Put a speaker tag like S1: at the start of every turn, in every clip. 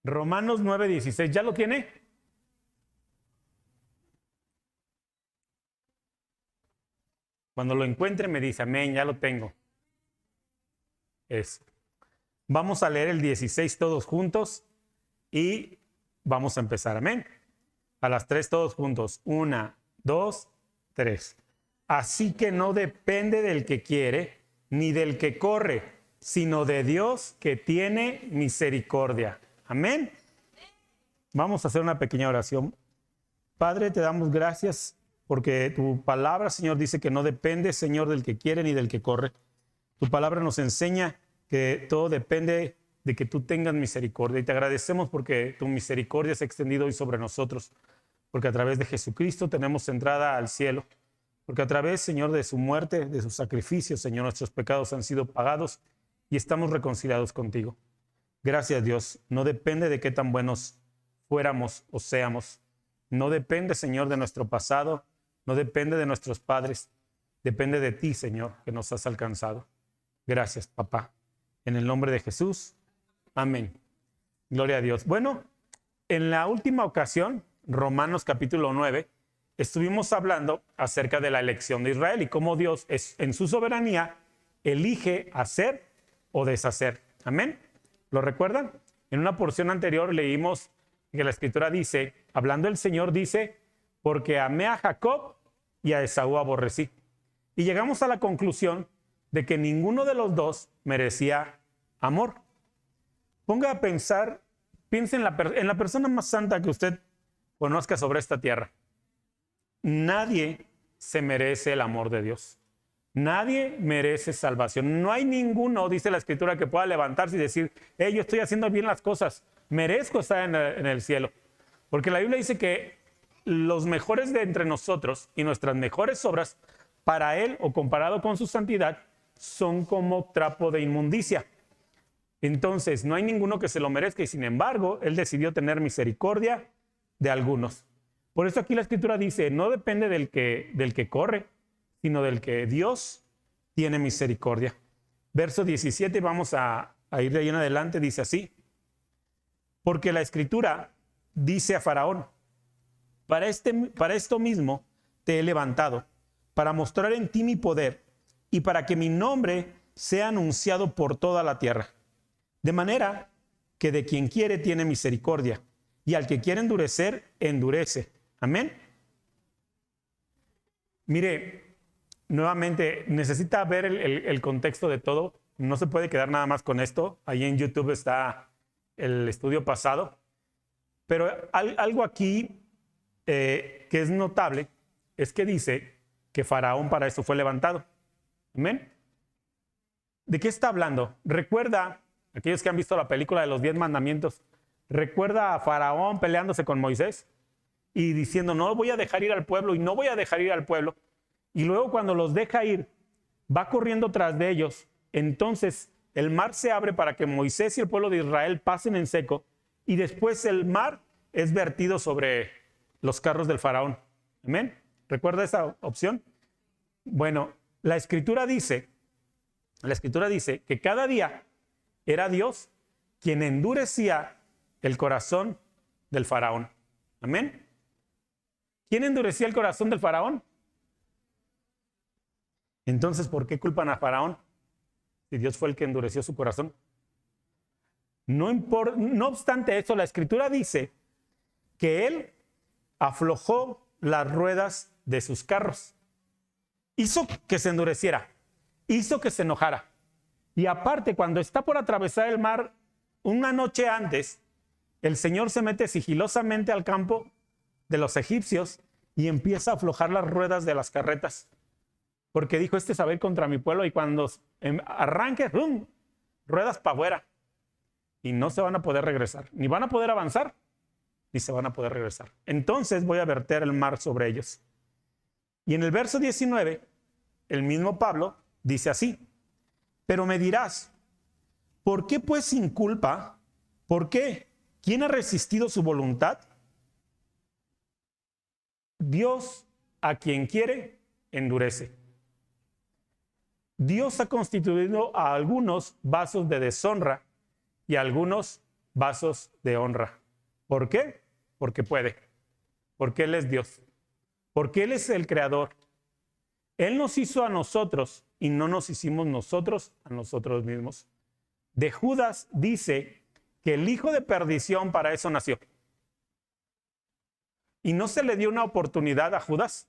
S1: Romanos 9:16. ¿Ya lo tiene? Cuando lo encuentre me dice, amén, ya lo tengo. Eso. Vamos a leer el 16 todos juntos y vamos a empezar, amén. A las 3 todos juntos. 1, 2, 3. Así que no depende del que quiere ni del que corre, sino de Dios que tiene misericordia. Amén. Vamos a hacer una pequeña oración. Padre, te damos gracias porque tu palabra, Señor, dice que no depende, Señor, del que quiere ni del que corre. Tu palabra nos enseña que todo depende de que tú tengas misericordia. Y te agradecemos porque tu misericordia se ha extendido hoy sobre nosotros. Porque a través de Jesucristo tenemos entrada al cielo. Porque a través, Señor, de su muerte, de su sacrificio, Señor, nuestros pecados han sido pagados y estamos reconciliados contigo. Gracias, Dios. No depende de qué tan buenos fuéramos o seamos. No depende, Señor, de nuestro pasado. No depende de nuestros padres. Depende de ti, Señor, que nos has alcanzado. Gracias, papá. En el nombre de Jesús. Amén. Gloria a Dios. Bueno, en la última ocasión, Romanos capítulo 9, estuvimos hablando acerca de la elección de Israel y cómo Dios en su soberanía elige hacer o deshacer. Amén. ¿Lo recuerdan? En una porción anterior leímos que la Escritura dice, hablando el Señor, dice, porque amé a Jacob y a Esaú aborrecí. Y llegamos a la conclusión de que ninguno de los dos merecía amor. Ponga a pensar, piense en la persona más santa que usted conozca sobre esta tierra. Nadie se merece el amor de Dios. Nadie merece salvación. No hay ninguno, dice la Escritura, que pueda levantarse y decir, yo estoy haciendo bien las cosas, merezco estar en el cielo. Porque la Biblia dice que los mejores de entre nosotros y nuestras mejores obras, para Él o comparado con su santidad, son como trapo de inmundicia. Entonces, no hay ninguno que se lo merezca y sin embargo, Él decidió tener misericordia de algunos. Por eso aquí la Escritura dice, no depende del que corre, sino del que Dios tiene misericordia. Verso 17, vamos a ir de ahí en adelante, dice así. Porque la Escritura dice a Faraón, para esto mismo te he levantado, para mostrar en ti mi poder y para que mi nombre sea anunciado por toda la tierra. De manera que de quien quiere tiene misericordia y al que quiere endurecer, endurece. Amén. Mire, nuevamente, necesita ver el contexto de todo. No se puede quedar nada más con esto. Ahí en YouTube está el estudio pasado. Pero algo aquí que es notable es que dice que Faraón para eso fue levantado. Amén. ¿De qué está hablando? Recuerda, aquellos que han visto la película de los 10 mandamientos, recuerda a Faraón peleándose con Moisés y diciendo, no voy a dejar ir al pueblo y no voy a dejar ir al pueblo. Y luego cuando los deja ir, va corriendo tras de ellos. Entonces el mar se abre para que Moisés y el pueblo de Israel pasen en seco y después el mar es vertido sobre los carros del faraón. Amén. ¿Recuerda esa opción? Bueno, la Escritura dice que cada día era Dios quien endurecía el corazón del faraón. Amén. ¿Quién endurecía el corazón del faraón? Entonces, ¿por qué culpan a Faraón si Dios fue el que endureció su corazón? No obstante eso, la Escritura dice que él aflojó las ruedas de sus carros. Hizo que se endureciera, hizo que se enojara. Y aparte, cuando está por atravesar el mar, una noche antes, el Señor se mete sigilosamente al campo de los egipcios y empieza a aflojar las ruedas de las carretas. Porque dijo, este es a ver contra mi pueblo, y cuando arranque, ¡rum!, ruedas para afuera. Y no se van a poder regresar, ni van a poder avanzar, ni se van a poder regresar. Entonces voy a verter el mar sobre ellos. Y en el verso 19, el mismo Pablo dice así, pero me dirás, ¿por qué pues sin culpa? ¿Por qué? ¿Quién ha resistido su voluntad? Dios a quien quiere, endurece. Dios ha constituido a algunos vasos de deshonra y a algunos vasos de honra. ¿Por qué? Porque puede. Porque Él es Dios. Porque Él es el creador. Él nos hizo a nosotros y no nos hicimos nosotros a nosotros mismos. De Judas dice que el hijo de perdición para eso nació. ¿Y no se le dio una oportunidad a Judas?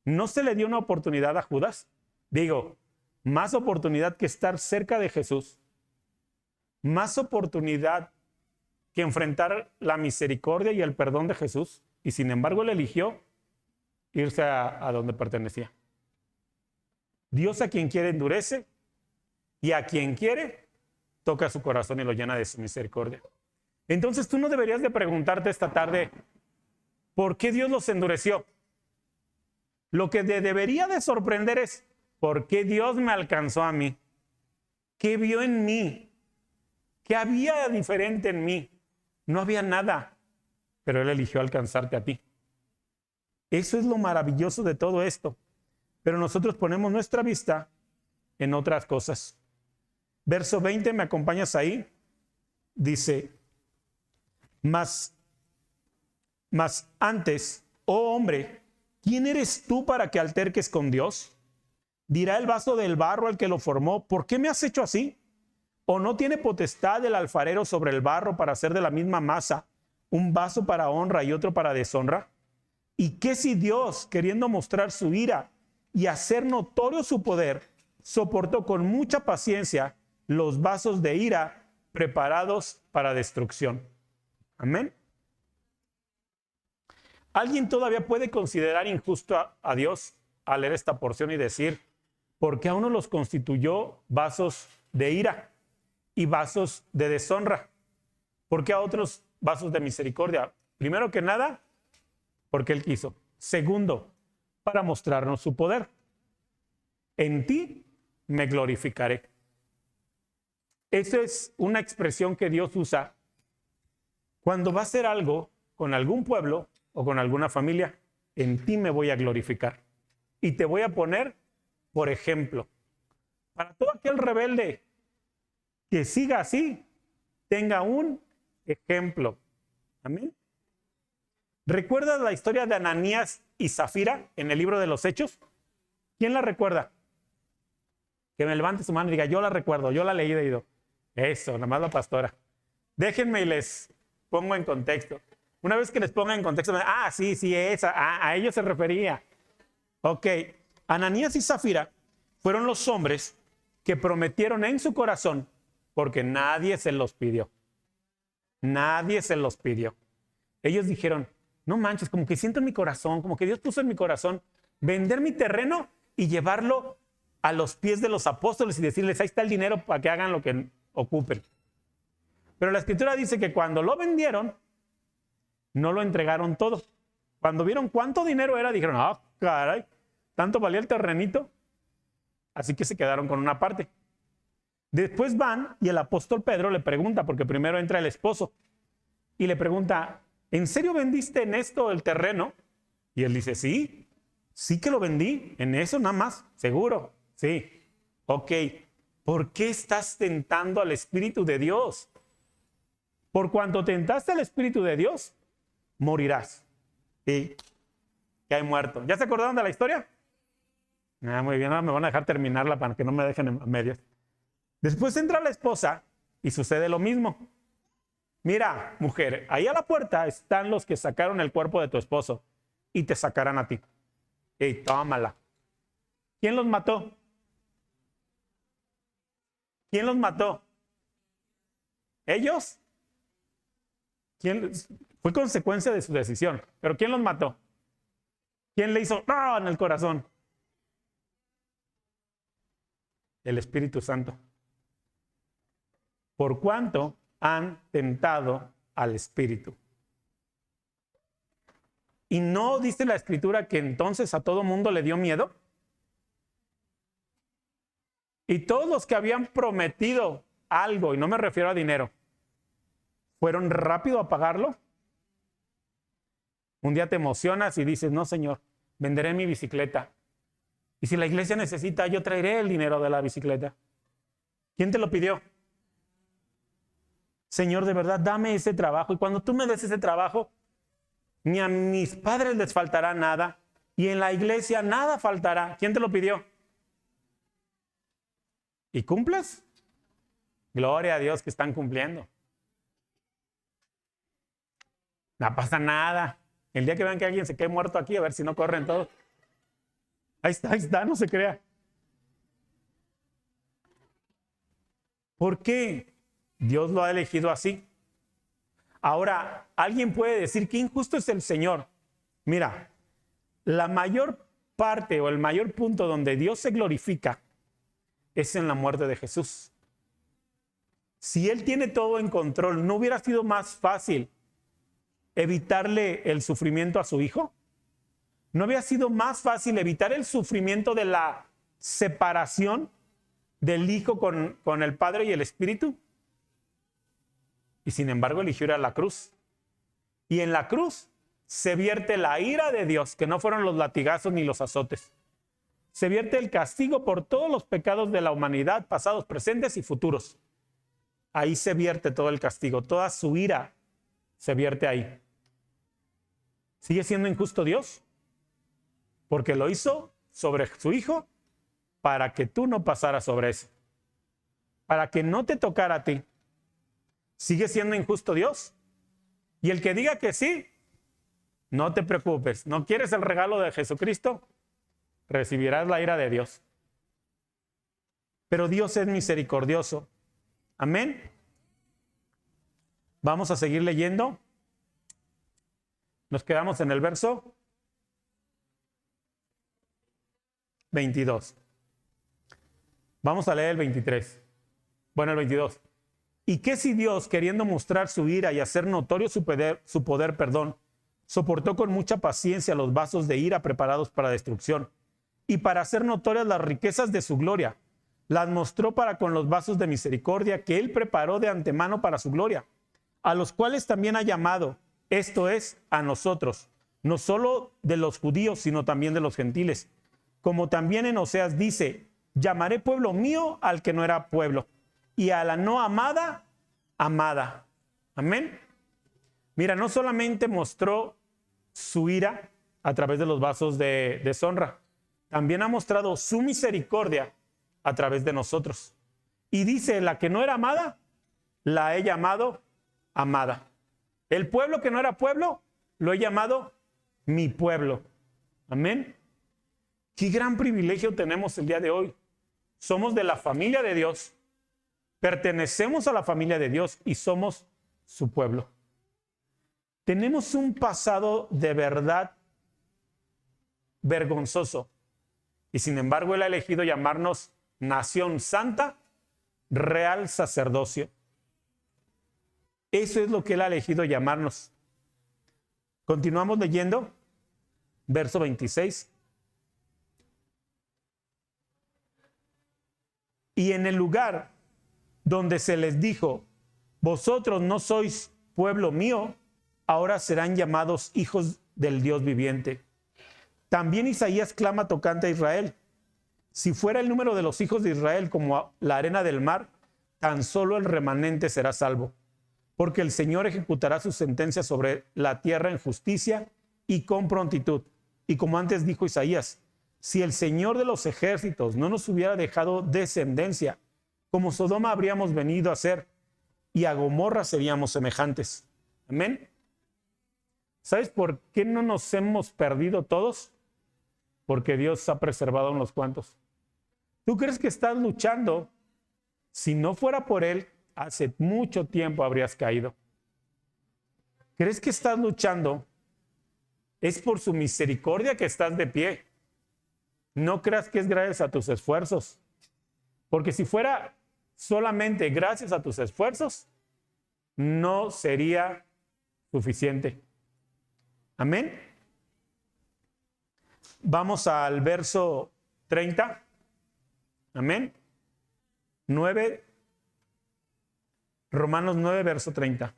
S1: ¿No se le dio una oportunidad a Judas? Digo, más oportunidad que estar cerca de Jesús. Más oportunidad que enfrentar la misericordia y el perdón de Jesús. Y sin embargo, él eligió irse a donde pertenecía. Dios a quien quiere endurece y a quien quiere toca su corazón y lo llena de su misericordia. Entonces tú no deberías de preguntarte esta tarde, ¿por qué Dios los endureció? Lo que te debería de sorprender es, ¿por qué Dios me alcanzó a mí? ¿Qué vio en mí? ¿Qué había diferente en mí? No había nada, pero Él eligió alcanzarte a ti. Eso es lo maravilloso de todo esto. Pero nosotros ponemos nuestra vista en otras cosas. Verso 20, ¿me acompañas ahí? Dice, mas antes, oh hombre, ¿quién eres tú para que alterques con Dios? Dirá el vaso del barro al que lo formó, ¿por qué me has hecho así? ¿O no tiene potestad el alfarero sobre el barro para hacer de la misma masa un vaso para honra y otro para deshonra? ¿Y qué si Dios, queriendo mostrar su ira y hacer notorio su poder, soportó con mucha paciencia los vasos de ira preparados para destrucción? Amén. ¿Alguien todavía puede considerar injusto a Dios al leer esta porción y decir, ¿por qué a uno los constituyó vasos de ira y vasos de deshonra? ¿Por qué a otros vasos de misericordia? Primero que nada, porque Él quiso. Segundo, para mostrarnos su poder. En ti me glorificaré. Esa es una expresión que Dios usa cuando va a hacer algo con algún pueblo o con alguna familia. En ti me voy a glorificar. Y te voy a poner, por ejemplo, para todo aquel rebelde que siga así, tenga un ejemplo. Amén. ¿Recuerdas la historia de Ananías y Zafira en el libro de los Hechos? ¿Quién la recuerda? Que me levante su mano y diga, yo la recuerdo, yo la he leído. Eso, nada más la pastora. Déjenme y les pongo en contexto. Una vez que les ponga en contexto, sí, esa, a ellos se refería. Ok, Ananías y Zafira fueron los hombres que prometieron en su corazón, porque nadie se los pidió. Nadie se los pidió. Ellos dijeron, no manches, como que siento en mi corazón, como que Dios puso en mi corazón vender mi terreno y llevarlo a los pies de los apóstoles y decirles, ahí está el dinero para que hagan lo que ocupen. Pero la escritura dice que cuando lo vendieron, no lo entregaron todo. Cuando vieron cuánto dinero era, dijeron, caray, ¿tanto valía el terrenito? Así que se quedaron con una parte. Después van y el apóstol Pedro le pregunta, porque primero entra el esposo, y le pregunta, ¿en serio vendiste en esto el terreno? Y él dice, sí que lo vendí, en eso nada más, seguro, sí. Ok, ¿por qué estás tentando al Espíritu de Dios? Por cuanto tentaste al Espíritu de Dios, morirás. Sí, que hay muerto. ¿Ya se acordaron de la historia? Muy bien, ahora me van a dejar terminarla para que no me dejen en medias. Después entra la esposa y sucede lo mismo. Mira, mujer, ahí a la puerta están los que sacaron el cuerpo de tu esposo y te sacarán a ti. Y tómala. ¿Quién los mató? ¿Quién los mató? ¿Ellos? Fue consecuencia de su decisión. ¿Pero quién los mató? ¿Quién le hizo en el corazón? El Espíritu Santo. Por cuanto han tentado al Espíritu. ¿Y no dice la Escritura que entonces a todo mundo le dio miedo? Y todos los que habían prometido algo, y no me refiero a dinero, ¿fueron rápido a pagarlo? Un día te emocionas y dices, no, Señor, venderé mi bicicleta. Y si la iglesia necesita, yo traeré el dinero de la bicicleta. ¿Quién te lo pidió? Señor, de verdad, dame ese trabajo. Y cuando tú me des ese trabajo, ni a mis padres les faltará nada. Y en la iglesia nada faltará. ¿Quién te lo pidió? ¿Y cumples? Gloria a Dios que están cumpliendo. No pasa nada. El día que vean que alguien se quede muerto aquí, a ver si no corren todos. Ahí está, no se crea. ¿Por qué Dios lo ha elegido así? Ahora, alguien puede decir que injusto es el Señor. Mira, la mayor parte o el mayor punto donde Dios se glorifica es en la muerte de Jesús. Si Él tiene todo en control, ¿no hubiera sido más fácil evitarle el sufrimiento a su Hijo? ¿No había sido más fácil evitar el sufrimiento de la separación del Hijo con el Padre y el Espíritu? Y sin embargo eligió ir a la cruz. Y en la cruz se vierte la ira de Dios, que no fueron los latigazos ni los azotes. Se vierte el castigo por todos los pecados de la humanidad, pasados, presentes y futuros. Ahí se vierte todo el castigo, toda su ira se vierte ahí. ¿Sigue siendo injusto Dios? Porque lo hizo sobre su Hijo para que tú no pasaras sobre eso. Para que no te tocara a ti. ¿Sigue siendo injusto Dios? Y el que diga que sí, no te preocupes. ¿No quieres el regalo de Jesucristo? Recibirás la ira de Dios. Pero Dios es misericordioso. Amén. Vamos a seguir leyendo. Nos quedamos en el verso 22. Vamos a leer el 23. Bueno, el 22. ¿Y qué si Dios, queriendo mostrar su ira y hacer notorio su poder, soportó con mucha paciencia los vasos de ira preparados para destrucción, y para hacer notorias las riquezas de su gloria, las mostró para con los vasos de misericordia que Él preparó de antemano para su gloria, a los cuales también ha llamado, esto es, a nosotros, no solo de los judíos, sino también de los gentiles? Como también en Oseas dice, llamaré pueblo mío al que no era pueblo, y a la no amada, amada. Amén. Mira, no solamente mostró su ira a través de los vasos de deshonra, también ha mostrado su misericordia a través de nosotros. Y dice, la que no era amada, la he llamado amada. El pueblo que no era pueblo, lo he llamado mi pueblo. Amén. Qué gran privilegio tenemos el día de hoy. Somos de la familia de Dios. Pertenecemos a la familia de Dios y somos su pueblo. Tenemos un pasado de verdad vergonzoso. Y sin embargo, Él ha elegido llamarnos nación santa, real sacerdocio. Eso es lo que Él ha elegido llamarnos. Continuamos leyendo, verso 26. Y en el lugar donde se les dijo, vosotros no sois pueblo mío, ahora serán llamados hijos del Dios viviente. También Isaías clama tocante a Israel. Si fuera el número de los hijos de Israel como la arena del mar, tan solo el remanente será salvo. Porque el Señor ejecutará su sentencia sobre la tierra en justicia y con prontitud. Y como antes dijo Isaías, si el Señor de los ejércitos no nos hubiera dejado descendencia, como Sodoma habríamos venido a ser, y a Gomorra seríamos semejantes. Amén. ¿Sabes por qué no nos hemos perdido todos? Porque Dios ha preservado a unos cuantos. ¿Tú crees que estás luchando? Si no fuera por Él, hace mucho tiempo habrías caído. ¿Crees que estás luchando? Es por su misericordia que estás de pie. No creas que es gracias a tus esfuerzos. Porque si fuera solamente gracias a tus esfuerzos, no sería suficiente. Amén. Vamos al verso 30. Amén. 9. Romanos 9, verso 30.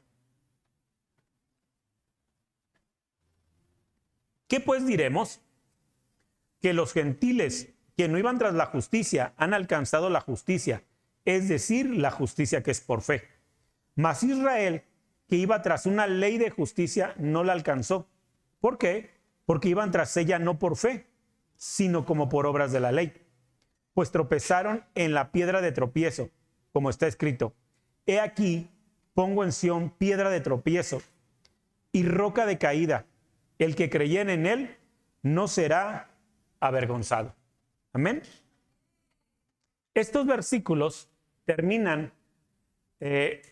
S1: ¿Qué pues diremos? Que los gentiles que no iban tras la justicia han alcanzado la justicia, es decir, la justicia que es por fe. Mas Israel, que iba tras una ley de justicia, no la alcanzó. ¿Por qué? Porque iban tras ella no por fe, sino como por obras de la ley. Pues tropezaron en la piedra de tropiezo, como está escrito: He aquí, pongo en Sión piedra de tropiezo y roca de caída. El que creyere en él no será avergonzado. Amén. Estos versículos terminan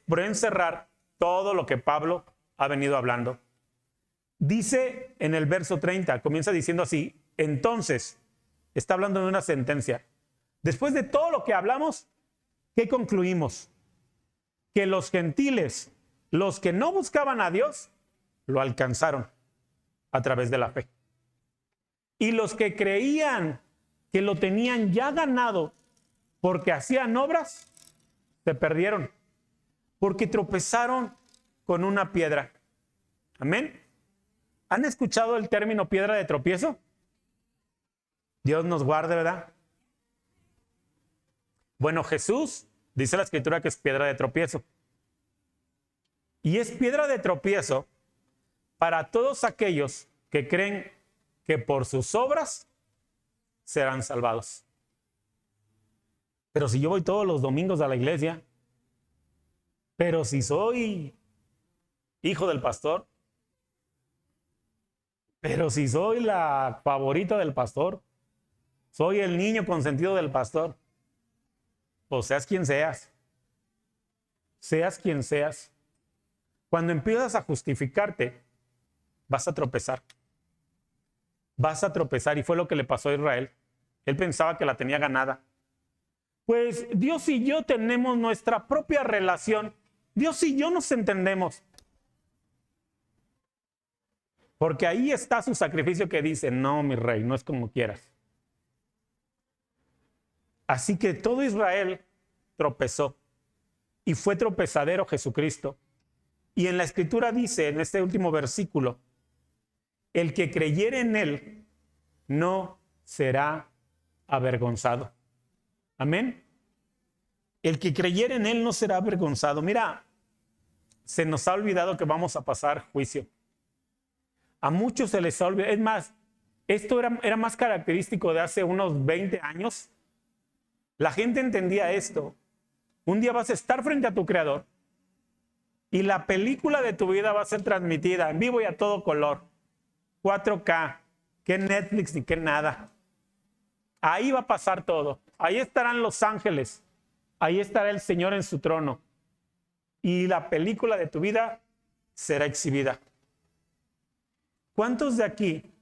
S1: por encerrar todo lo que Pablo ha venido hablando. Dice en el verso 30, comienza diciendo así: entonces, está hablando de una sentencia. Después de todo lo que hablamos, ¿qué concluimos? Que los gentiles, los que no buscaban a Dios, lo alcanzaron a través de la fe. Y los que creían que lo tenían ya ganado porque hacían obras, se perdieron, porque tropezaron con una piedra. Amén. ¿Han escuchado el término piedra de tropiezo? Dios nos guarde, ¿verdad? Bueno, Jesús dice la Escritura que es piedra de tropiezo. Y es piedra de tropiezo para todos aquellos que creen que por sus obras serán salvados. Pero si yo voy todos los domingos a la iglesia, pero si soy hijo del pastor, pero si soy la favorita del pastor, soy el niño consentido del pastor, pues seas quien seas, cuando empiezas a justificarte, vas a tropezar. Vas a tropezar, y fue lo que le pasó a Israel. Él pensaba que la tenía ganada. Pues Dios y yo tenemos nuestra propia relación. Dios y yo nos entendemos. Porque ahí está su sacrificio que dice: no, mi rey, no es como quieras. Así que todo Israel tropezó. Y fue tropezadero Jesucristo. Y en la Escritura dice, en este último versículo: el que creyere en él no será avergonzado. Amén. El que creyere en él no será avergonzado. Mira, se nos ha olvidado que vamos a pasar juicio. A muchos se les ha olvidado. Es más, esto era más característico de hace unos 20 años. La gente entendía esto. Un día vas a estar frente a tu Creador y la película de tu vida va a ser transmitida en vivo y a todo color. 4K, que Netflix ni que nada. Ahí va a pasar todo. Ahí estarán los ángeles. Ahí estará el Señor en su trono. Y la película de tu vida será exhibida. ¿Cuántos de aquí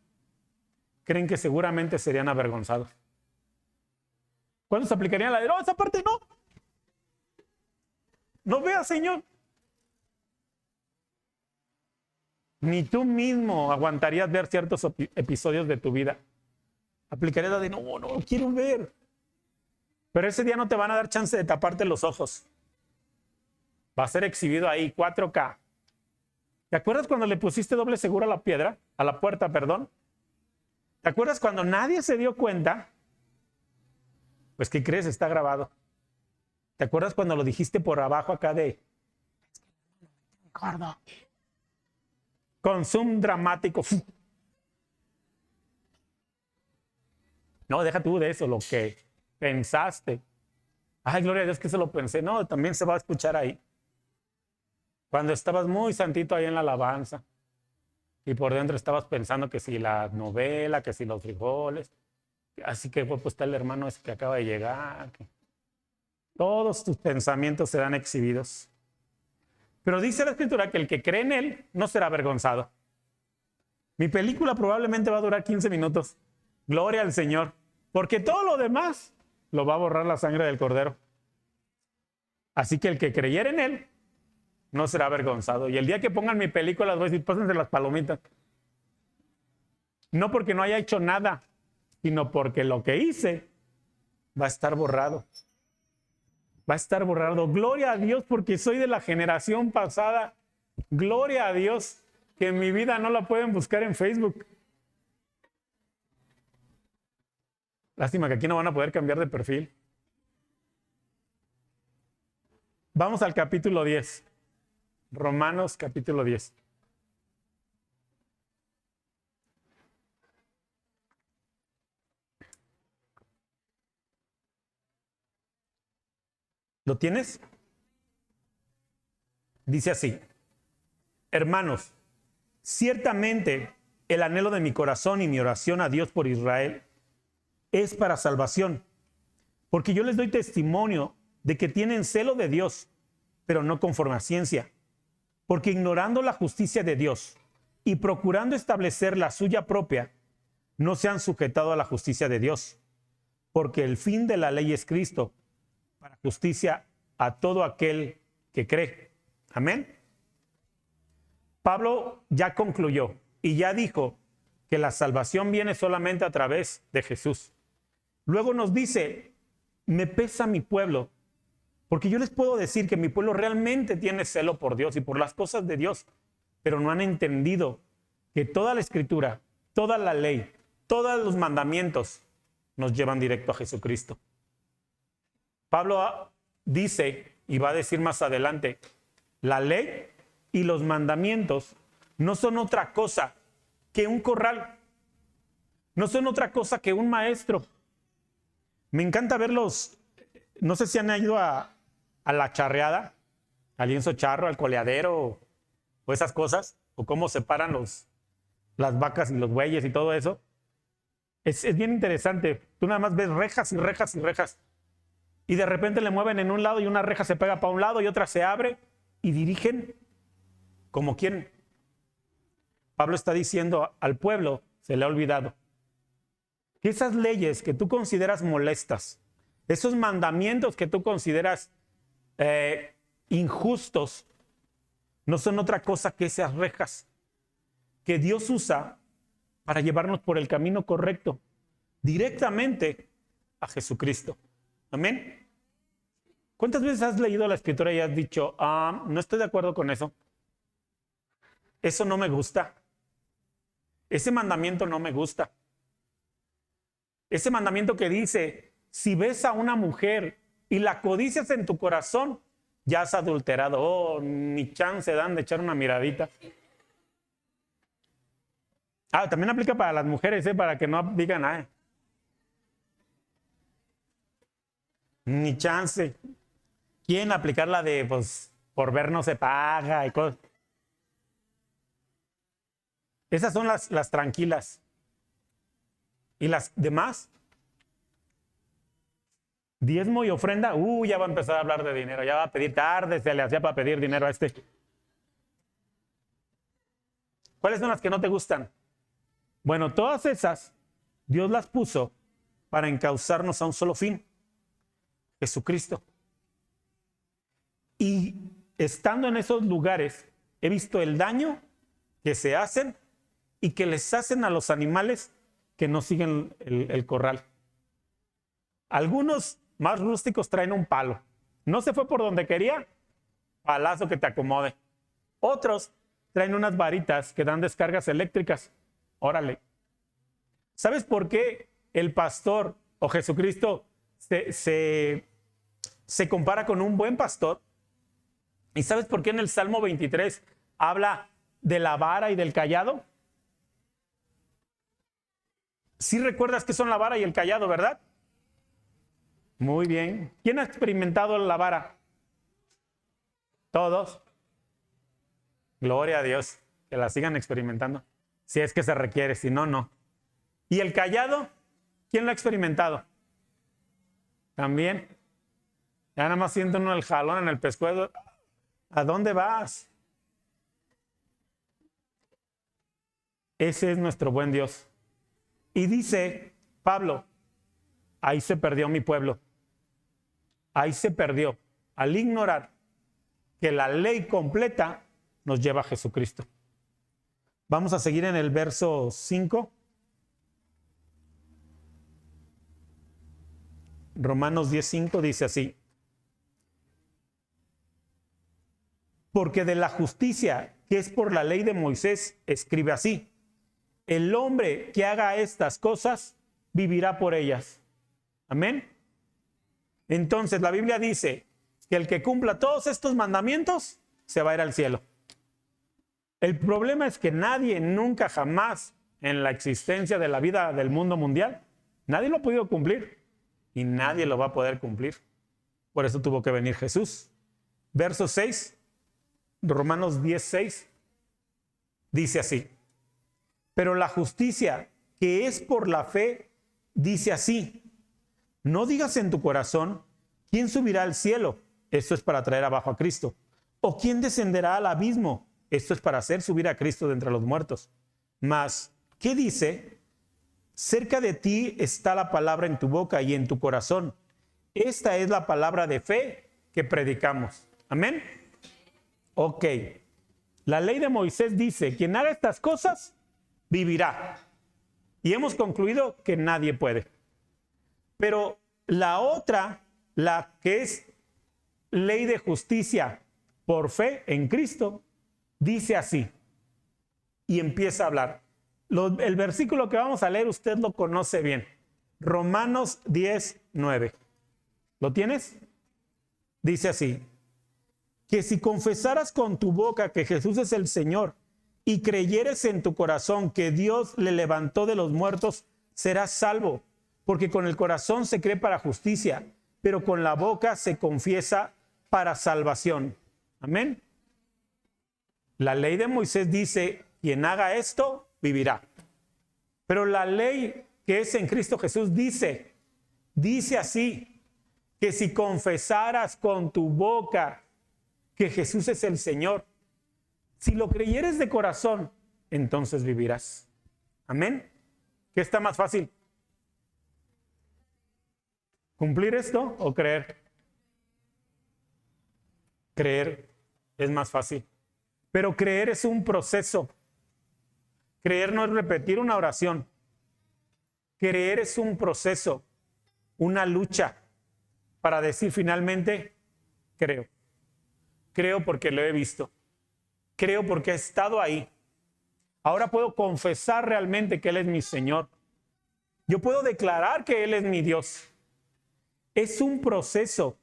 S1: creen que seguramente serían avergonzados? ¿Cuántos aplicarían la de: no, esa parte no? No veas, Señor. Ni tú mismo aguantarías ver ciertos episodios de tu vida. Aplicarías la de: no quiero ver. Pero ese día no te van a dar chance de taparte los ojos. Va a ser exhibido ahí, 4K. ¿Te acuerdas cuando le pusiste doble seguro a la piedra? A la puerta, perdón. ¿Te acuerdas cuando nadie se dio cuenta? Pues, ¿qué crees? Está grabado. ¿Te acuerdas cuando lo dijiste por abajo acá de: gordo? Con zoom dramático. No, deja tú de eso, lo que pensaste. Ay, gloria a Dios que se lo pensé. No, también se va a escuchar ahí. Cuando estabas muy santito ahí en la alabanza y por dentro estabas pensando que si la novela, que si los frijoles. Así que pues está el hermano ese que acaba de llegar. Todos tus pensamientos serán exhibidos. Pero dice la Escritura que el que cree en él no será avergonzado. Mi película probablemente va a durar 15 minutos. Gloria al Señor. Porque todo lo demás lo va a borrar la sangre del Cordero. Así que el que creyere en él no será avergonzado. Y el día que pongan mi película, les voy a decir: pásense las palomitas. No porque no haya hecho nada, sino porque lo que hice va a estar borrado. Va a estar borrado. Gloria a Dios porque soy de la generación pasada. Gloria a Dios que mi vida no la pueden buscar en Facebook. Lástima que aquí no van a poder cambiar de perfil. Vamos al capítulo 10. Romanos capítulo 10. ¿Lo tienes? Dice así: hermanos, ciertamente el anhelo de mi corazón y mi oración a Dios por Israel es para salvación, porque yo les doy testimonio de que tienen celo de Dios, pero no conforme a ciencia, porque ignorando la justicia de Dios y procurando establecer la suya propia, no se han sujetado a la justicia de Dios, porque el fin de la ley es Cristo, para justicia a todo aquel que cree. Amén. Pablo ya concluyó y ya dijo que la salvación viene solamente a través de Jesús. Luego nos dice: me pesa mi pueblo, porque yo les puedo decir que mi pueblo realmente tiene celo por Dios y por las cosas de Dios, pero no han entendido que toda la Escritura, toda la ley, todos los mandamientos nos llevan directo a Jesucristo. Pablo dice, y va a decir más adelante, la ley y los mandamientos no son otra cosa que un corral, no son otra cosa que un maestro. Me encanta verlos, no sé si han ido a la charreada, al lienzo charro, al coleadero o esas cosas, o cómo separan las vacas y los bueyes y todo eso. Es bien interesante. Tú nada más ves rejas y rejas y rejas. Y de repente le mueven en un lado y una reja se pega para un lado y otra se abre y dirigen como quieren. Pablo está diciendo al pueblo, se le ha olvidado, que esas leyes que tú consideras molestas, esos mandamientos que tú consideras injustos, no son otra cosa que esas rejas que Dios usa para llevarnos por el camino correcto, directamente a Jesucristo. Amén. ¿Cuántas veces has leído la Escritura y has dicho, no estoy de acuerdo con eso? Eso no me gusta. Ese mandamiento no me gusta. Ese mandamiento que dice, si ves a una mujer y la codicias en tu corazón, ya has adulterado. Oh, ni chance dan de echar una miradita. También aplica para las mujeres, para que no digan nada. Ni chance. Quieren aplicar la de, pues, por ver no se paga y cosas. Esas son las tranquilas. ¿Y las demás? Diezmo y ofrenda. Ya va a empezar a hablar de dinero. Ya va a pedir tarde, se le hacía para pedir dinero a este. ¿Cuáles son las que no te gustan? Bueno, todas esas, Dios las puso para encauzarnos a un solo fin: Jesucristo. Y estando en esos lugares, he visto el daño que se hacen y que les hacen a los animales que no siguen el corral. Algunos más rústicos traen un palo. No se fue por donde quería, palazo que te acomode. Otros traen unas varitas que dan descargas eléctricas. Órale. ¿Sabes por qué el pastor o Jesucristo se compara con un buen pastor? ¿Y sabes por qué en el Salmo 23 habla de la vara y del cayado? Sí recuerdas qué son la vara y el cayado, ¿verdad? Muy bien. ¿Quién ha experimentado la vara? Todos. Gloria a Dios. Que la sigan experimentando. Si es que se requiere, si no, no. ¿Y el cayado? ¿Quién lo ha experimentado? También. Ya nada más siente uno el jalón en el pescuezo. ¿A dónde vas? Ese es nuestro buen Dios. Y dice Pablo, ahí se perdió mi pueblo. Ahí se perdió al ignorar que la ley completa nos lleva a Jesucristo. Vamos a seguir en el verso 5. Romanos 10:5 dice así: porque de la justicia que es por la ley de Moisés, escribe así: el hombre que haga estas cosas vivirá por ellas. Amén. Entonces la Biblia dice que el que cumpla todos estos mandamientos se va a ir al cielo. El problema es que nadie, nunca, jamás, en la existencia de la vida del mundo mundial, nadie lo ha podido cumplir y nadie lo va a poder cumplir. Por eso tuvo que venir Jesús. Verso 6, Romanos 10:6, dice así: pero la justicia que es por la fe dice así: no digas en tu corazón, ¿quién subirá al cielo? Esto es para traer abajo a Cristo. ¿O quién descenderá al abismo? Esto es para hacer subir a Cristo de entre los muertos. Mas, ¿qué dice? Cerca de ti está la palabra en tu boca y en tu corazón. Esta es la palabra de fe que predicamos. Amén. Ok. La ley de Moisés dice: quien haga estas cosas, vivirá. Y hemos concluido que nadie puede. Pero la otra, la que es ley de justicia por fe en Cristo, dice así. Y empieza a hablar. El versículo que vamos a leer usted lo conoce bien. Romanos 10:9. ¿Lo tienes? Dice así: que si confesaras con tu boca que Jesús es el Señor y creyeres en tu corazón que Dios le levantó de los muertos, serás salvo. Porque con el corazón se cree para justicia, pero con la boca se confiesa para salvación. Amén. La ley de Moisés dice: quien haga esto, vivirá. Pero la ley que es en Cristo Jesús dice así: que si confesaras con tu boca que Jesús es el Señor, si lo creyeres de corazón, entonces vivirás. Amén. ¿Qué está más fácil? ¿Cumplir esto o creer? Creer es más fácil. Pero creer es un proceso. Creer no es repetir una oración. Creer es un proceso, una lucha para decir finalmente: creo. Creo porque lo he visto. Creo porque he estado ahí. Ahora puedo confesar realmente que Él es mi Señor. Yo puedo declarar que Él es mi Dios. Es un proceso,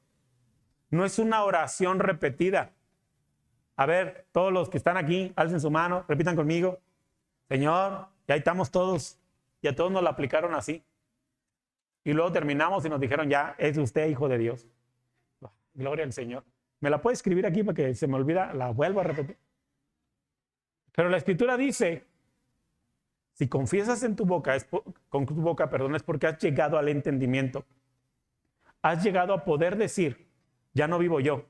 S1: no es una oración repetida. A ver, todos los que están aquí, alcen su mano, repitan conmigo: Señor, y ahí estamos todos, y a todos nos la aplicaron así. Y luego terminamos y nos dijeron: ya, es usted hijo de Dios. Gloria al Señor. ¿Me la puede escribir aquí para que se me olvida? La vuelvo a repetir. Pero la Escritura dice: si confiesas en tu boca, es porque has llegado al entendimiento. Has llegado a poder decir: ya no vivo yo,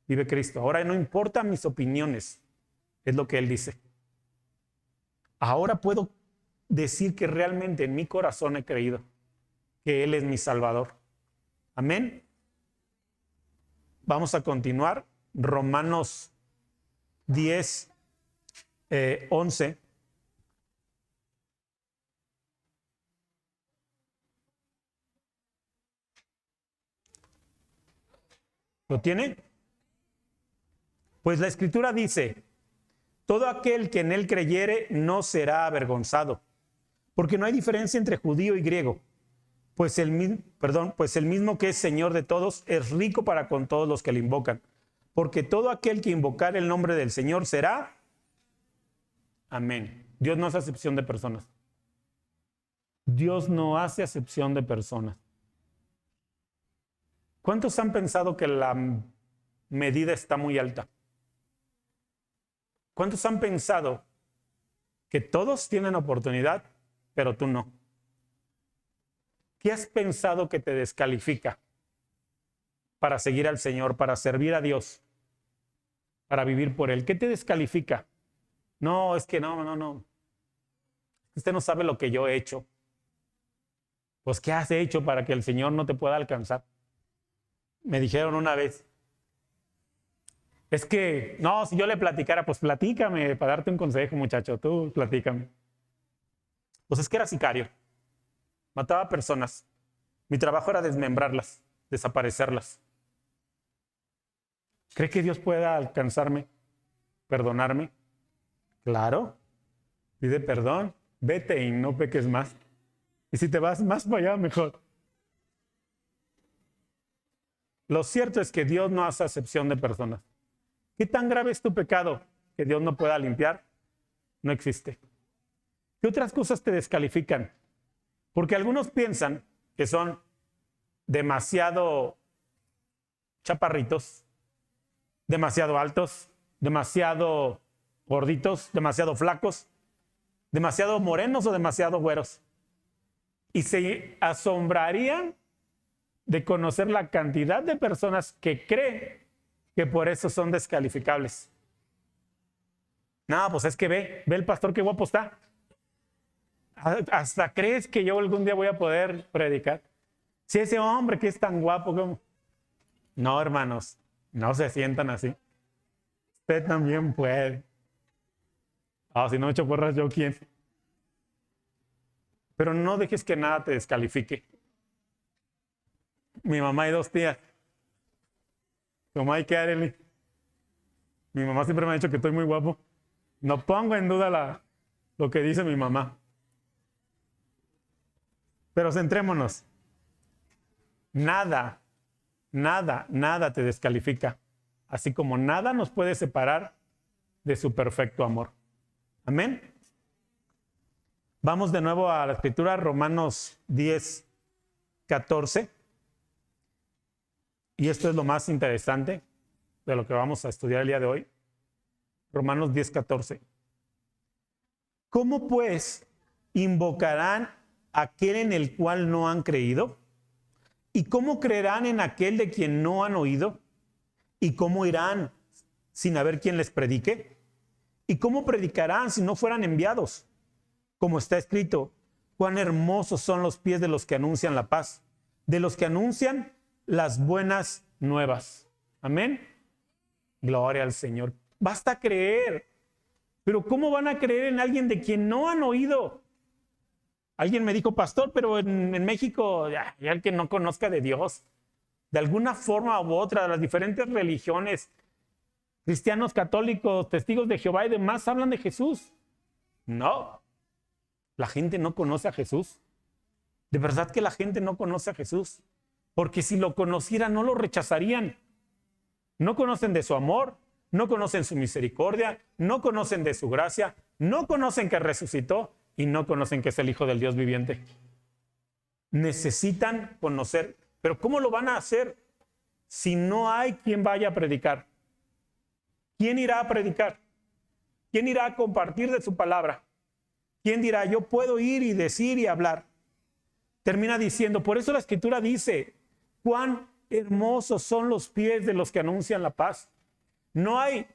S1: vive Cristo. Ahora no importan mis opiniones, es lo que Él dice. Ahora puedo decir que realmente en mi corazón he creído que Él es mi Salvador. Amén. Vamos a continuar. Romanos 10:11. ¿Lo tiene? Pues la Escritura dice: todo aquel que en Él creyere no será avergonzado, porque no hay diferencia entre judío y griego, pues el mismo que es Señor de todos es rico para con todos los que le invocan, porque todo aquel que invocare el nombre del Señor será. Amén. Dios no hace acepción de personas. Dios no hace acepción de personas. ¿Cuántos han pensado que la medida está muy alta? ¿Cuántos han pensado que todos tienen oportunidad, pero tú no? ¿Qué has pensado que te descalifica para seguir al Señor, para servir a Dios, para vivir por Él? ¿Qué te descalifica? No, es que no. Usted no sabe lo que yo he hecho. Pues, ¿qué has hecho para que el Señor no te pueda alcanzar? Me dijeron una vez: es que, no, si yo le platicara, pues platícame para darte un consejo, muchacho, tú platícame. Pues es que era sicario. Mataba personas. Mi trabajo era desmembrarlas, desaparecerlas. ¿Cree que Dios pueda alcanzarme, perdonarme? Claro. Pide perdón, vete y no peques más. Y si te vas más para allá, mejor. Lo cierto es que Dios no hace acepción de personas. ¿Qué tan grave es tu pecado que Dios no pueda limpiar? No existe. ¿Qué otras cosas te descalifican? Porque algunos piensan que son demasiado chaparritos, demasiado altos, demasiado gorditos, demasiado flacos, demasiado morenos o demasiado güeros. Y se asombrarían de conocer la cantidad de personas que creen que por eso son descalificables. No, pues es que ve el pastor qué guapo está. Hasta crees que yo algún día voy a poder predicar. Si ese hombre que es tan guapo como... No, hermanos, no se sientan así. Usted también puede. Si no me echo porras, ¿yo quién? Pero no dejes que nada te descalifique. Mi mamá y 2 tías. Tomá y Arely. Mi mamá siempre me ha dicho que estoy muy guapo. No pongo en duda lo que dice mi mamá. Pero centrémonos. Nada te descalifica. Así como nada nos puede separar de su perfecto amor. Amén. Vamos de nuevo a la escritura, Romanos 10, 14. Y esto es lo más interesante de lo que vamos a estudiar el día de hoy. Romanos 10, 14. ¿Cómo pues invocarán aquel en el cual no han creído? ¿Y cómo creerán en aquel de quien no han oído? ¿Y cómo irán sin haber quien les predique? ¿Y cómo predicarán si no fueran enviados? Como está escrito, cuán hermosos son los pies de los que anuncian la paz, de los que anuncian las buenas nuevas. Amén. Gloria al Señor. Basta creer. Pero ¿cómo van a creer en alguien de quien no han oído? Alguien me dijo, pastor, pero en México hay alguien que no conozca de Dios. De alguna forma u otra, de las diferentes religiones, cristianos, católicos, testigos de Jehová y demás, hablan de Jesús. No. La gente no conoce a Jesús. De verdad que la gente no conoce a Jesús. Porque si lo conocieran, no lo rechazarían. No conocen de su amor, no conocen su misericordia, no conocen de su gracia, no conocen que resucitó y no conocen que es el Hijo del Dios viviente. Necesitan conocer. Pero ¿cómo lo van a hacer si no hay quien vaya a predicar? ¿Quién irá a predicar? ¿Quién irá a compartir de su palabra? ¿Quién dirá, yo puedo ir y decir y hablar? Termina diciendo, por eso la Escritura dice, cuán hermosos son los pies de los que anuncian la paz. No hay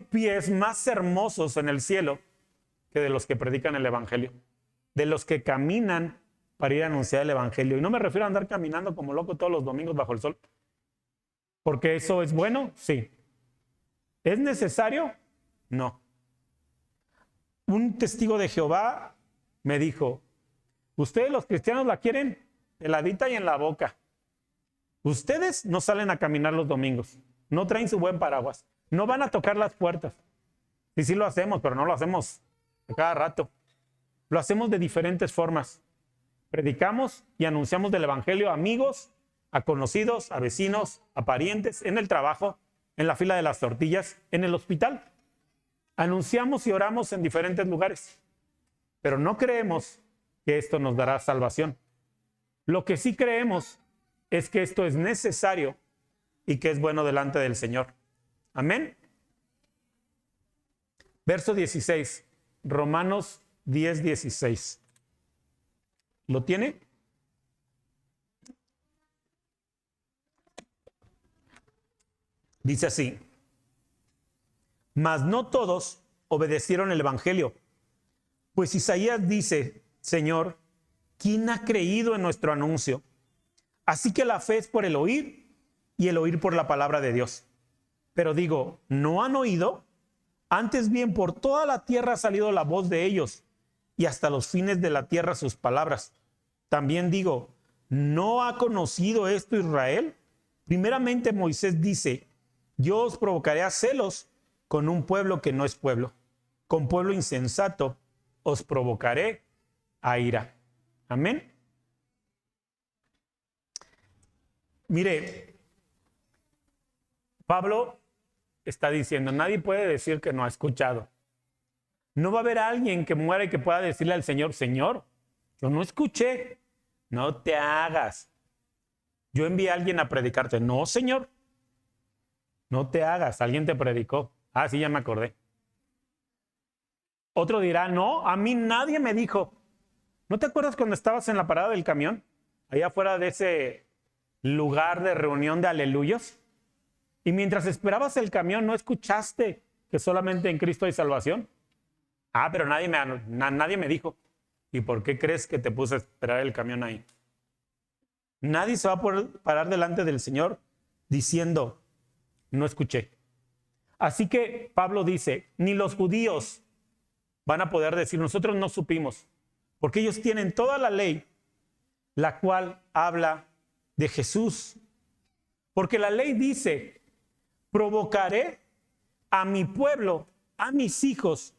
S1: pies más hermosos en el cielo que de los que predican el Evangelio, de los que caminan para ir a anunciar el Evangelio. Y no me refiero a andar caminando como loco todos los domingos bajo el sol, porque eso es bueno, sí. ¿Es necesario? No. Un testigo de Jehová me dijo, ustedes los cristianos la quieren heladita y en la boca. Ustedes no salen a caminar los domingos, no traen su buen paraguas, no van a tocar las puertas. Y sí lo hacemos, pero no lo hacemos a cada rato. Lo hacemos de diferentes formas. Predicamos y anunciamos del Evangelio a amigos, a conocidos, a vecinos, a parientes, en el trabajo, en la fila de las tortillas, en el hospital. Anunciamos y oramos en diferentes lugares, pero no creemos que esto nos dará salvación. Lo que sí creemos es que esto es necesario y que es bueno delante del Señor. Amén. Verso 16, Romanos 10, 16. ¿Lo tiene? Dice así, mas no todos obedecieron el Evangelio, pues Isaías dice, Señor, ¿quién ha creído en nuestro anuncio? Así que la fe es por el oír y el oír por la palabra de Dios. Pero digo, ¿no han oído? Antes bien por toda la tierra ha salido la voz de ellos y hasta los fines de la tierra sus palabras. También digo, ¿no ha conocido esto Israel? Primeramente Moisés dice, yo os provocaré a celos con un pueblo que no es pueblo. Con pueblo insensato os provocaré a ira. Amén. Mire, Pablo está diciendo, nadie puede decir que no ha escuchado. No va a haber alguien que muera y que pueda decirle al Señor, Señor, yo no escuché. No te hagas. Yo envié a alguien a predicarte. No, Señor. No te hagas. Alguien te predicó. Ah, sí, ya me acordé. Otro dirá, no, a mí nadie me dijo. ¿No te acuerdas cuando estabas en la parada del camión? Allá afuera de ese lugar de reunión de aleluyos. Y mientras esperabas el camión, ¿no escuchaste que solamente en Cristo hay salvación? Ah, pero nadie me dijo. ¿Y por qué crees que te puse a esperar el camión ahí? Nadie se va a poder parar delante del Señor diciendo, no escuché. Así que Pablo dice, ni los judíos van a poder decir, nosotros no supimos, porque ellos tienen toda la ley, la cual habla de Jesús. Porque la ley dice, provocaré a mi pueblo, a mis hijos,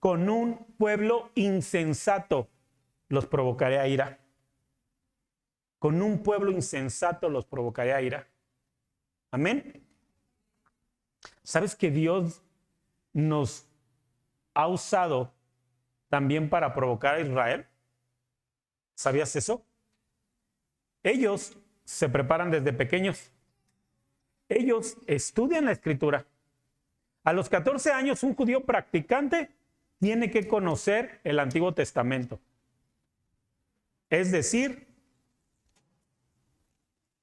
S1: con un pueblo insensato los provocaré a ira. Con un pueblo insensato los provocaré a ira. Amén. ¿Sabes que Dios nos ha usado también para provocar a Israel? ¿Sabías eso? Ellos se preparan desde pequeños. Ellos estudian la Escritura. A los 14 años, un judío practicante tiene que conocer el Antiguo Testamento. Es decir,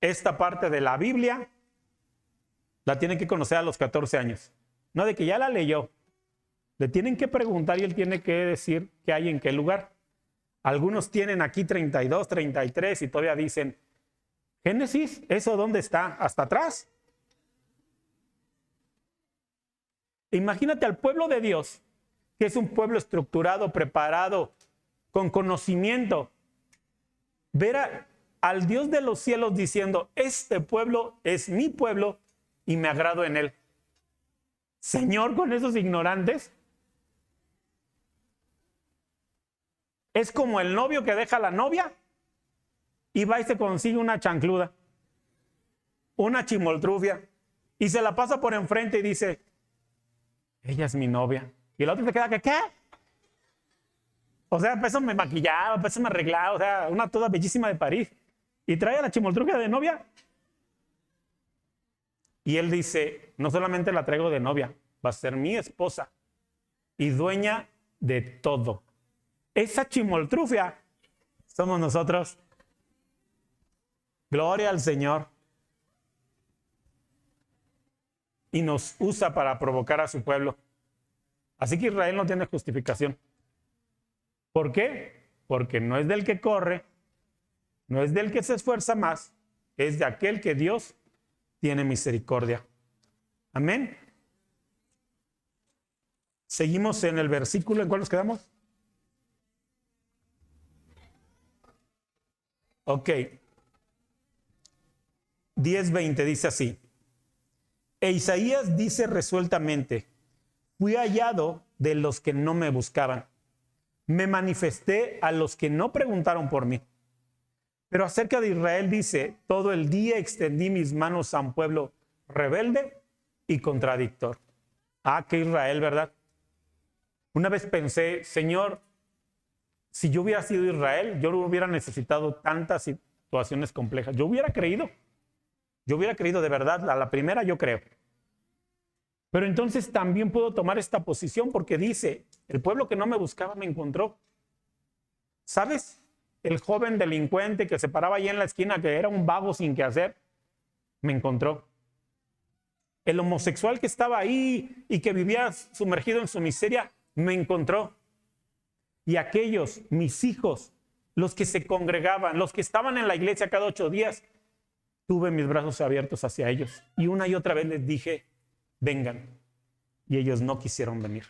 S1: esta parte de la Biblia la tiene que conocer a los 14 años. No de que ya la leyó. Le tienen que preguntar y él tiene que decir qué hay en qué lugar. Algunos tienen aquí 32, 33 y todavía dicen, Génesis, ¿eso dónde está? ¿Hasta atrás? Imagínate al pueblo de Dios, que es un pueblo estructurado, preparado, con conocimiento. Ver al Dios de los cielos diciendo, este pueblo es mi pueblo y me agrado en él. Señor, con esos ignorantes. Es como el novio que deja a la novia y va y se consigue una chancluda, una chimoltrufia, y se la pasa por enfrente y dice, ella es mi novia. Y el otro se queda que, ¿qué? O sea, pues me maquillaba, pues me arreglaba, o sea, una toda bellísima de París. Y trae a la chimoltrufia de novia. Y él dice, no solamente la traigo de novia, va a ser mi esposa y dueña de todo. Esa chimoltrufia somos nosotros. Gloria al Señor. Y nos usa para provocar a su pueblo. Así que Israel no tiene justificación. ¿Por qué? Porque no es del que corre, no es del que se esfuerza más, es de aquel que Dios tiene misericordia. Amén. Seguimos en el versículo, ¿en cuál nos quedamos? Ok. 10:20 dice así. E Isaías dice resueltamente, fui hallado de los que no me buscaban. Me manifesté a los que no preguntaron por mí. Pero acerca de Israel dice, todo el día extendí mis manos a un pueblo rebelde y contradictor. Ah, que Israel, ¿verdad? Una vez pensé, Señor, si yo hubiera sido Israel, yo no hubiera necesitado tantas situaciones complejas. Yo hubiera creído de verdad, a la primera yo creo. Pero entonces también puedo tomar esta posición porque dice, el pueblo que no me buscaba me encontró. ¿Sabes? El joven delincuente que se paraba ahí en la esquina, que era un vago sin qué hacer, me encontró. El homosexual que estaba ahí y que vivía sumergido en su miseria, me encontró. Y aquellos, mis hijos, los que se congregaban, los que estaban en la iglesia cada 8 días, tuve mis brazos abiertos hacia ellos. Y una y otra vez les dije, vengan. Y ellos no quisieron venir.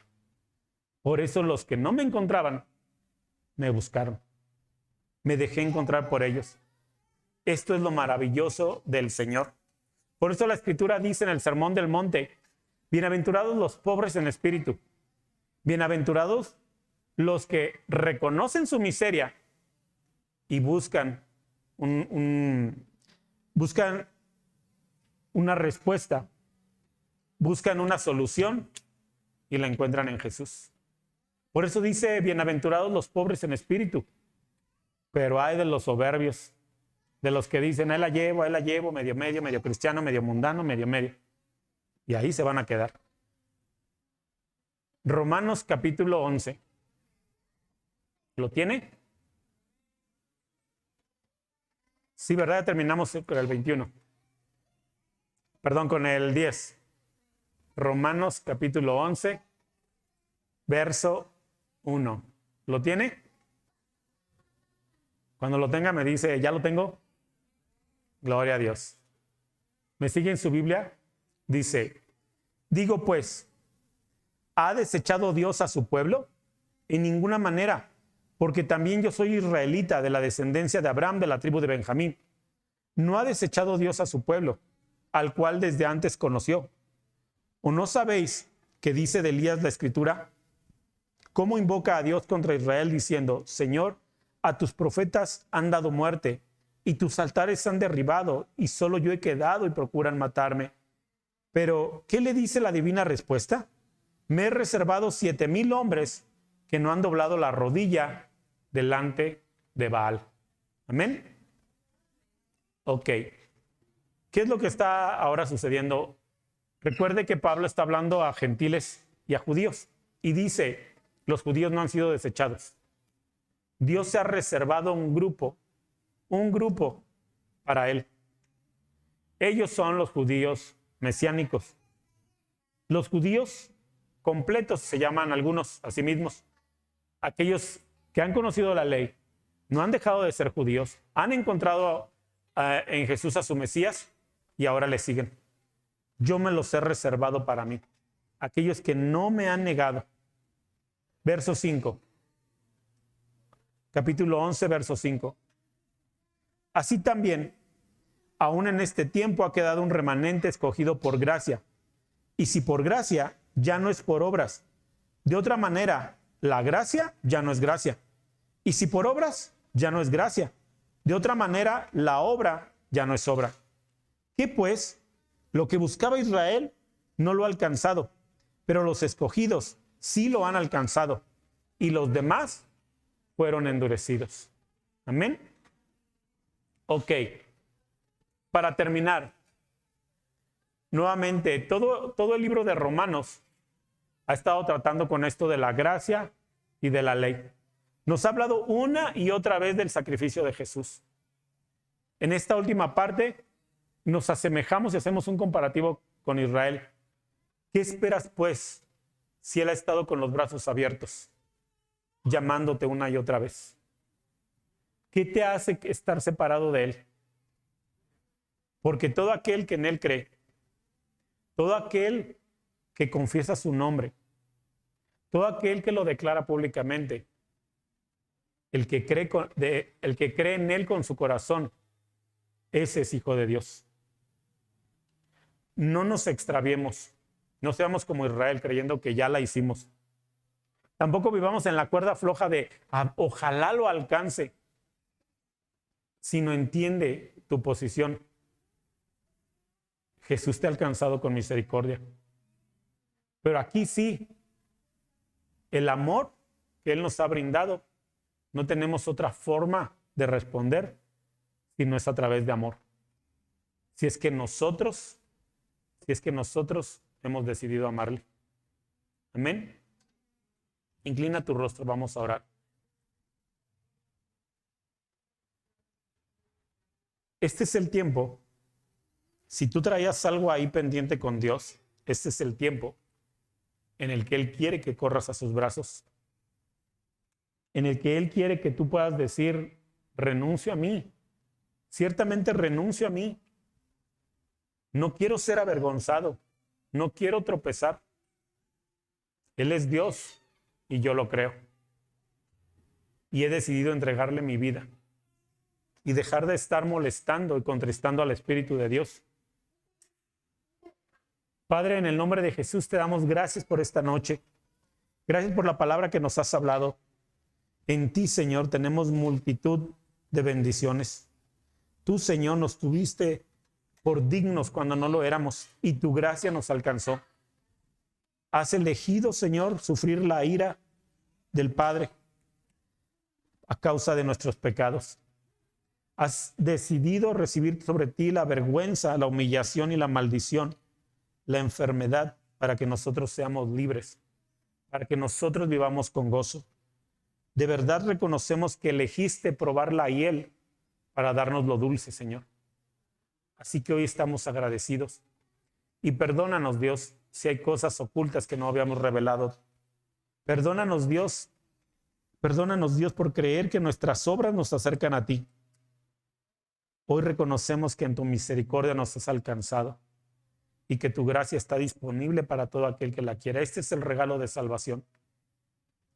S1: Por eso los que no me encontraban, me buscaron. Me dejé encontrar por ellos. Esto es lo maravilloso del Señor. Por eso la Escritura dice en el Sermón del Monte, bienaventurados los pobres en espíritu. Bienaventurados los que reconocen su miseria y buscan buscan una respuesta buscan una solución y la encuentran en Jesús. Por eso dice, bienaventurados los pobres en espíritu, pero hay de los soberbios, de los que dicen, ahí la llevo, medio cristiano, medio mundano, medio. Y ahí se van a quedar. Romanos capítulo 11. ¿Lo tiene? Sí, ¿verdad? Terminamos con el 21. Perdón, con el 10. Romanos capítulo 11, verso 1. ¿Lo tiene? Cuando lo tenga me dice, ¿ya lo tengo? Gloria a Dios. ¿Me sigue en su Biblia? Dice, digo pues, ¿ha desechado Dios a su pueblo? En ninguna manera, porque también yo soy israelita de la descendencia de Abraham, de la tribu de Benjamín. No ha desechado Dios a su pueblo, al cual desde antes conoció. ¿O no sabéis que dice de Elías la Escritura? ¿Cómo invoca a Dios contra Israel diciendo, Señor, a tus profetas han dado muerte, y tus altares han derribado, y solo yo he quedado y procuran matarme? Pero, ¿qué le dice la divina respuesta? Me he reservado 7,000 hombres que no han doblado la rodilla delante de Baal. ¿Amén? Ok. ¿Qué es lo que está ahora sucediendo? Recuerde que Pablo está hablando a gentiles y a judíos. Y dice, los judíos no han sido desechados. Dios se ha reservado un grupo para él. Ellos son los judíos mesiánicos. Los judíos completos se llaman algunos a sí mismos. Aquellos que han conocido la ley, no han dejado de ser judíos, han encontrado en Jesús a su Mesías y ahora le siguen. Yo me los he reservado para mí. Aquellos que no me han negado. Verso 5. Capítulo 11, verso 5. Así también, aún en este tiempo ha quedado un remanente escogido por gracia. Y si por gracia, ya no es por obras. De otra manera, la gracia ya no es gracia. Y si por obras, ya no es gracia. De otra manera, la obra ya no es obra. ¿Qué pues? Lo que buscaba Israel no lo ha alcanzado, pero los escogidos sí lo han alcanzado, y los demás fueron endurecidos. Amén. Ok. Para terminar, nuevamente, todo el libro de Romanos ha estado tratando con esto de la gracia y de la ley. Nos ha hablado una y otra vez del sacrificio de Jesús. En esta última parte nos asemejamos y hacemos un comparativo con Israel. ¿Qué esperas, pues, si Él ha estado con los brazos abiertos, llamándote una y otra vez? ¿Qué te hace estar separado de Él? Porque todo aquel que en Él cree, todo aquel que confiesa su nombre, todo aquel que lo declara públicamente, el que cree en Él con su corazón, ese es hijo de Dios. No nos extraviemos, no seamos como Israel creyendo que ya la hicimos. Tampoco vivamos en la cuerda floja de ojalá lo alcance, sino entiende tu posición. Jesús te ha alcanzado con misericordia. Pero aquí sí, el amor que Él nos ha brindado, no tenemos otra forma de responder si no es a través de amor. Si es que nosotros hemos decidido amarle. Amén. Inclina tu rostro, vamos a orar. Este es el tiempo. Si tú traías algo ahí pendiente con Dios, este es el tiempo en el que Él quiere que corras a sus brazos, en el que Él quiere que tú puedas decir, renuncio a mí, ciertamente renuncio a mí, no quiero ser avergonzado, no quiero tropezar. Él es Dios y yo lo creo. Y he decidido entregarle mi vida y dejar de estar molestando y contristando al Espíritu de Dios. Padre, en el nombre de Jesús te damos gracias por esta noche. Gracias por la palabra que nos has hablado. En ti, Señor, tenemos multitud de bendiciones. Tú, Señor, nos tuviste por dignos cuando no lo éramos, y tu gracia nos alcanzó. Has elegido, Señor, sufrir la ira del Padre a causa de nuestros pecados. Has decidido recibir sobre ti la vergüenza, la humillación y la maldición, la enfermedad, para que nosotros seamos libres, para que nosotros vivamos con gozo. De verdad reconocemos que elegiste probar la hiel para darnos lo dulce, Señor. Así que hoy estamos agradecidos. Y perdónanos, Dios, si hay cosas ocultas que no habíamos revelado. Perdónanos, Dios. Perdónanos, Dios, por creer que nuestras obras nos acercan a ti. Hoy reconocemos que en tu misericordia nos has alcanzado y que tu gracia está disponible para todo aquel que la quiera. Este es el regalo de salvación.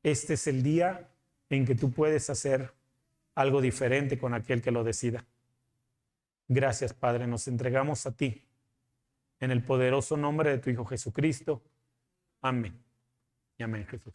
S1: Este es el día en que tú puedes hacer algo diferente con aquel que lo decida. Gracias, Padre, nos entregamos a ti. En el poderoso nombre de tu Hijo Jesucristo. Amén. Y amén, Jesús.